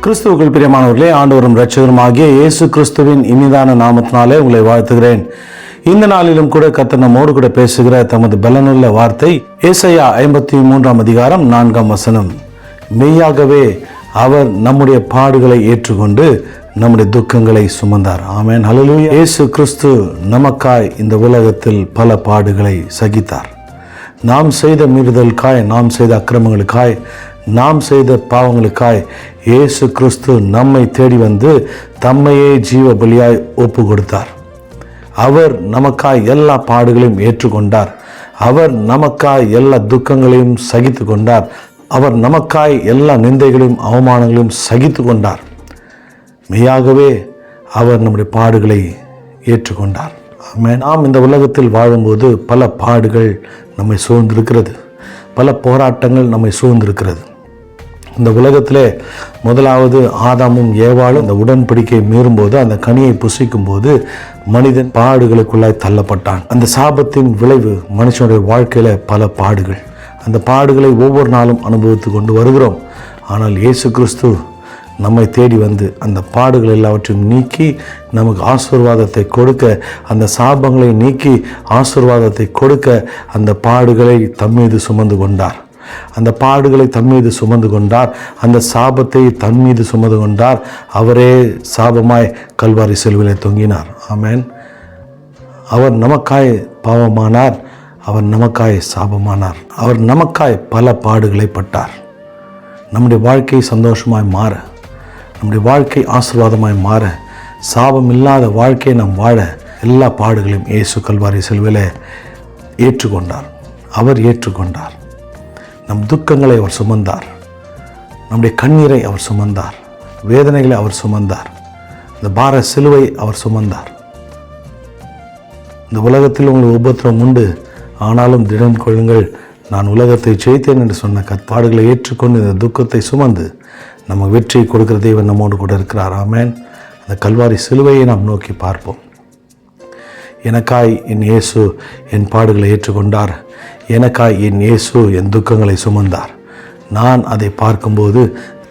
கிறிஸ்துவுக்குள் பிரியமானவர்களே, ஆண்டவரும் இரட்சகருமாகிய இயேசு கிறிஸ்துவின் இனிதான நாமத்தினாலே உங்களை வாழ்த்துகிறேன். இந்த நாளிலும் கூட கர்த்தர் நம்மோடு கூட பேசுகிற தமது பலனுள்ள வார்த்தை ஏசாயா 53 அதிகாரம் 4 மெய்யாகவே அவர் நம்முடைய பாடுகளை ஏற்றுக்கொண்டு நம்முடைய துக்கங்களை சுமந்தார். ஆமென், ஹல்லேலூயா. இயேசு கிறிஸ்து நமக்காய் இந்த உலகத்தில் பல பாடுகளை சகித்தார். நாம் செய்த மீறுதலுக்காய், நாம் செய்த அக்கிரமங்களுக்காய், நாம் செய்த பாவங்களுக்காய் இயேசு கிறிஸ்து நம்மை தேடி வந்து தம்மையே ஜீவ பலியாய் ஒப்பு கொடுத்தார். அவர் நமக்காய் எல்லா பாடுகளையும் ஏற்றுக்கொண்டார். அவர் நமக்காய் எல்லா துக்கங்களையும் சகித்து கொண்டார். அவர் நமக்காய் எல்லா நிந்தைகளையும் அவமானங்களையும் சகித்து கொண்டார். மெய்யாகவே அவர் நம்முடைய பாடுகளை ஏற்றுக்கொண்டார். நாம் இந்த உலகத்தில் வாழும்போது பல பாடுகள் நம்மை சூழ்ந்திருக்கிறது, பல போராட்டங்கள் நம்மை சூழ்ந்திருக்கிறது. இந்த உலகத்திலே முதலாவது ஆதாமும் ஏவாளும் இந்த உடன்படிக்கை மீறும்போது, அந்த கனியை புசிக்கும் போது மனிதன் பாடுகளுக்குள்ளாய் தள்ளப்பட்டான். அந்த சாபத்தின் விளைவு மனுஷனுடைய வாழ்க்கையில பல பாடுகள். அந்த பாடுகளை ஒவ்வொரு நாளும் அனுபவித்து கொண்டு வருகிறோம். ஆனால் இயேசு கிறிஸ்து நம்மை தேடி வந்து அந்த பாடுகள் எல்லாவற்றையும் நீக்கி நமக்கு ஆசீர்வாதத்தை கொடுக்க, அந்த சாபங்களை நீக்கி ஆசீர்வாதத்தை கொடுக்க அந்த பாடுகளை தம்மீது சுமந்து கொண்டார். அந்த பாடுகளை தம்மீது சுமந்து கொண்டார். அந்த சாபத்தை தன்மீது சுமந்து கொண்டார். அவரே சாபமாய் கல்வாரி சிலுவையிலே தொங்கினார். ஆமென். அவர் நமக்காய் பாவமானார். அவர் நமக்காய் சாபமானார். அவர் நமக்காய் பல பாடுகளை பட்டார். நம்முடைய வாழ்க்கை சந்தோஷமாய் மாற, நம்முடைய வாழ்க்கை ஆசீர்வாதமாய் மாற, சாபம் இல்லாத வாழ்க்கையை நாம் வாழ எல்லா பாடுகளையும் இயேசு கல்வாரி சிலுவையிலே ஏற்றுக்கொண்டார். அவர் ஏற்றுக்கொண்டார். நம் துக்கங்களை அவர் சுமந்தார். நம்முடைய கண்ணீரை அவர் சுமந்தார். வேதனைகளை அவர் சுமந்தார். இந்த பார சிலுவை அவர் சுமந்தார். இந்த உலகத்தில் உங்களுக்கு உபத்திரம் உண்டு, ஆனாலும் திடன் கொள்ளுங்கள், நான் உலகத்தை ஜெயித்தேன் என்று சொன்ன பாடுகளை ஏற்றுக்கொண்டு இந்த துக்கத்தை சுமந்து நம்ம வெற்றியை கொடுக்கிற தேவன் நம்மோடு கூட இருக்கிறார். ஆமென். அந்த கல்வாரி சிலுவையை நாம் நோக்கி பார்ப்போம். எனக்காய் என் இயேசு என் பாடுகளை ஏற்றுக்கொண்டார். எனக்காய் என் இயேசு என் துக்கங்களை சுமந்தார். நான் அதை பார்க்கும்போது,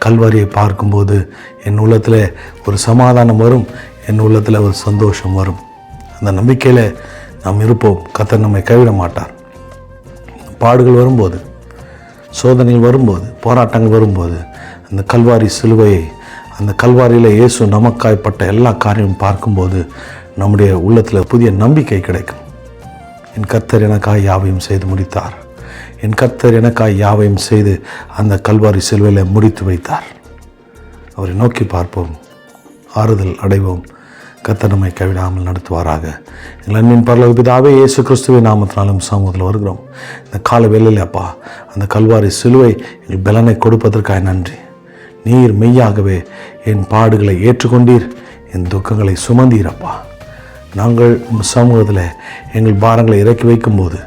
கல்வாரியை பார்க்கும்போது என் உள்ளத்தில் ஒரு சமாதானம் வரும், என் உள்ளத்தில் ஒரு சந்தோஷம் வரும். அந்த நம்பிக்கையில் நாம் இருப்போம். கர்த்தர் நம்மை கைவிட மாட்டார். பாடுகள் வரும்போது, சோதனைகள் வரும்போது, போராட்டங்கள் வரும்போது அந்த கல்வாரி சிலுவையை, அந்த கல்வாரியில் இயேசு நமக்காய்ப்பட்ட எல்லா காரியமும் பார்க்கும்போது நம்முடைய உள்ளத்தில் புதிய நம்பிக்கை கிடைக்கும். என் கர்த்தர் எனக்காய் யாவையும் செய்து முடித்தார். என் கர்த்தர் எனக்காய் யாவையும் செய்து அந்த கல்வாரி சிலுவையில் முடித்து வைத்தார். அவரை நோக்கி பார்ப்போம், ஆறுதல் அடைவோம். கர்த்தர் நம்மை கைவிடாமல் நடத்துவாராக. எங்கள் அன்பின் பரலோக பிதாவே, இயேசு கிறிஸ்துவின் நாமத்தினாலும் சமூகத்தில் வருகிறோம். இந்த கால வேளையில் அப்பா, அந்த கல்வாரி சிலுவை எங்கள் பலனை கொடுப்பதற்காக நன்றி. நீர் மெய்யாகவே என் பாடுகளை ஏற்றுக்கொண்டீர், என் துக்கங்களை சுமந்தீரப்பா. நாங்கள் சமூகத்தில் எங்கள் பாரங்களை இறக்கி வைக்கும்போது,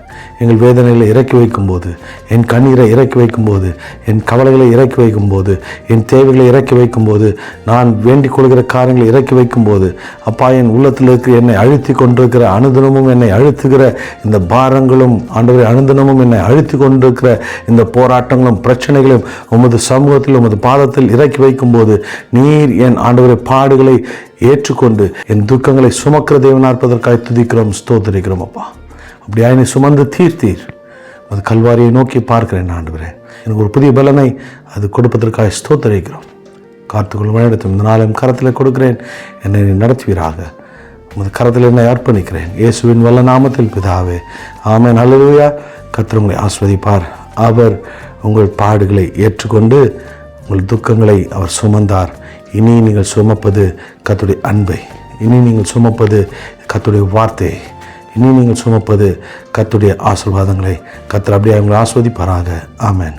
எங்கள் வேதனைகளை இறக்கி வைக்கும்போது, என் கண்ணீரை இறக்கி வைக்கும்போது, என் கவலைகளை இறக்கி வைக்கும்போது, என் தேவைகளை இறக்கி வைக்கும்போது, நான் வேண்டிக் கொள்கிற காரியங்களை இறக்கி வைக்கும்போது, அப்பா, என் உள்ளத்தில் இருக்கிற என்னை அழுத்தி கொண்டிருக்கிற அனுதினமும் என்னை அழுத்துகிற இந்த பாரங்களும், ஆண்டவரே, அனுதினமும் என்னை அழுத்தி கொண்டிருக்கிற இந்த போராட்டங்களும் பிரச்சனைகளும் உமது சமூகத்தில், உமது பாதத்தில் இறக்கி வைக்கும்போது, நீர் என் ஆண்டவரே பாடுகளை ஏற்றுக்கொண்டு என் துக்கங்களை சுமக்கிற தேவனார்ப்பதற்காக துதிக்கிறோம், ஸ்தோத்திரிக்கிறோம் அப்பா. அப்படியா என்னை சுமந்து தீர்த்தீர். அது கல்வாரியை நோக்கி பார்க்கிறேன் ஆண்டவரே. எனக்கு ஒரு புதிய பலனை அது கொடுப்பதற்காக ஸ்தோத்திரிக்கிறோம். காத்துக்கொள்ளும் வழிநடத்தும் இந்த நாளையும் கரத்தில் கொடுக்கிறேன். என்னை நடத்துவீராக. உமது கரத்தில் என்னை அர்ப்பணிக்கிறேன். இயேசுவின் வல்ல நாமத்தில் பிதாவே, ஆமென், ஹல்லேலூயா. கர்த்தர் உங்களை ஆசீர்வதிப்பார். அவர் உங்கள் பாடுகளை ஏற்றுக்கொண்டு உங்கள் துக்கங்களை அவர் சுமந்தார். இனி நீங்கள் சுமப்பது கர்த்தருடைய அன்பை, இனி நீங்கள் சுமப்பது கர்த்தருடைய வார்த்தையை, இனி நீங்கள் சுமப்பது கர்த்தருடைய ஆசீர்வாதங்களை. கர்த்தர் அப்படியே உங்களை ஆசீர்வதிப்பாராக. ஆமென்.